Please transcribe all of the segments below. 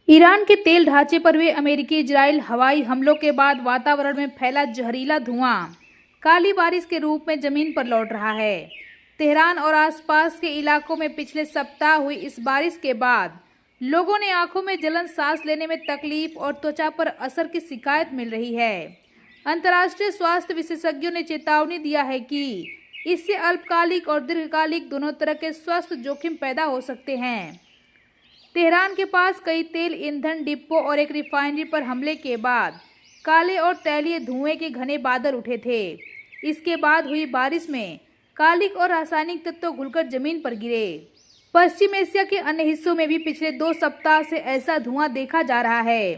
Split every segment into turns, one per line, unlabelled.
Iran के तेल ढांचे पर हुए अमेरिकी इजराइल हवाई हमलों के बाद वातावरण में फैला जहरीला धुआं काली बारिश के रूप में जमीन पर लौट रहा है। तेहरान और आसपास के इलाकों में पिछले सप्ताह हुई इस बारिश के बाद लोगों ने आंखों में जलन, सांस लेने में तकलीफ और त्वचा पर असर की शिकायत मिल रही है। अंतर्राष्ट्रीय स्वास्थ्य विशेषज्ञों ने चेतावनी दिया है कि इससे अल्पकालिक और दीर्घकालिक दोनों तरह के स्वास्थ्य जोखिम पैदा हो सकते हैं। तेहरान के पास कई तेल ईंधन डिब्बों और एक रिफाइनरी पर हमले के बाद काले और तैलीय धुएं के घने बादल उठे थे। इसके बाद हुई बारिश में कालिक और रासायनिक तत्व घुलकर जमीन पर गिरे। पश्चिम एशिया के अन्य हिस्सों में भी पिछले 2 सप्ताह से ऐसा धुआं देखा जा रहा है,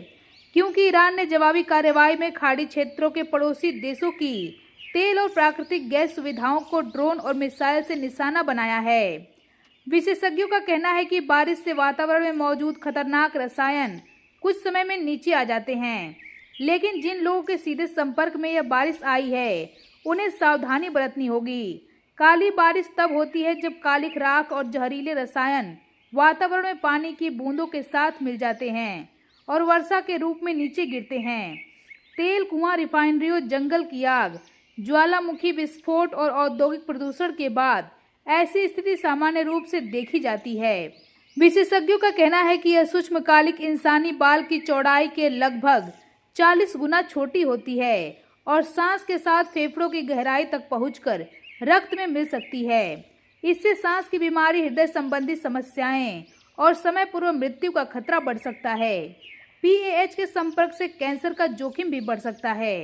क्योंकि ईरान ने जवाबी कार्रवाई में खाड़ी क्षेत्रों के पड़ोसी देशों की तेल और प्राकृतिक गैस सुविधाओं को ड्रोन और मिसाइल से निशाना बनाया है। विशेषज्ञों का कहना है कि बारिश से वातावरण में मौजूद खतरनाक रसायन कुछ समय में नीचे आ जाते हैं, लेकिन जिन लोगों के सीधे संपर्क में यह बारिश आई है उन्हें सावधानी बरतनी होगी। काली बारिश तब होती है जब कालिक, राख और जहरीले रसायन वातावरण में पानी की बूंदों के साथ मिल जाते हैं और वर्षा के रूप में नीचे गिरते हैं। तेल कुआं, रिफाइनरियों, जंगल की आग, ज्वालामुखी विस्फोट और औद्योगिक प्रदूषण के बाद ऐसी स्थिति सामान्य रूप से देखी जाती है। विशेषज्ञों का कहना है कि यह सूक्ष्मकालिक इंसानी बाल की चौड़ाई के लगभग 40 गुना छोटी होती है और सांस के साथ फेफड़ों की गहराई तक पहुंचकर रक्त में मिल सकती है। इससे सांस की बीमारी, हृदय संबंधी समस्याएं और समय पूर्व मृत्यु का खतरा बढ़ सकता है। पीएच के संपर्क से कैंसर का जोखिम भी बढ़ सकता है।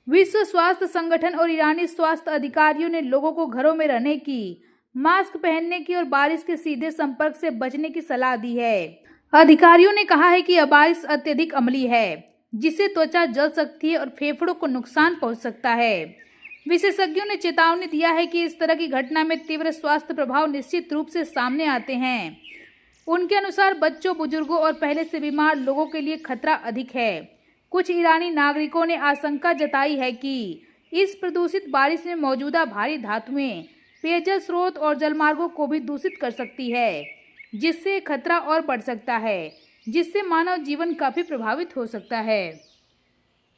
विश्व स्वास्थ्य संगठन और ईरानी स्वास्थ्य अधिकारियों ने लोगों को घरों में रहने की, मास्क पहनने की और बारिश के सीधे संपर्क से बचने की सलाह दी है। अधिकारियों ने कहा है कि यह बारिश अत्यधिक अम्लीय है, जिससे त्वचा जल सकती है और फेफड़ों को नुकसान पहुंच सकता है। विशेषज्ञों ने चेतावनी दिया है कि इस तरह की घटना में तीव्र स्वास्थ्य प्रभाव निश्चित रूप से सामने आते हैं। उनके अनुसार बच्चों, बुजुर्गों और पहले से बीमार लोगों के लिए खतरा अधिक है। कुछ ईरानी नागरिकों ने आशंका जताई है कि इस प्रदूषित बारिश में मौजूदा भारी धातुएं पेयजल स्रोत और जलमार्गों को भी दूषित कर सकती है, जिससे खतरा और बढ़ सकता है, जिससे मानव जीवन काफी प्रभावित हो सकता है।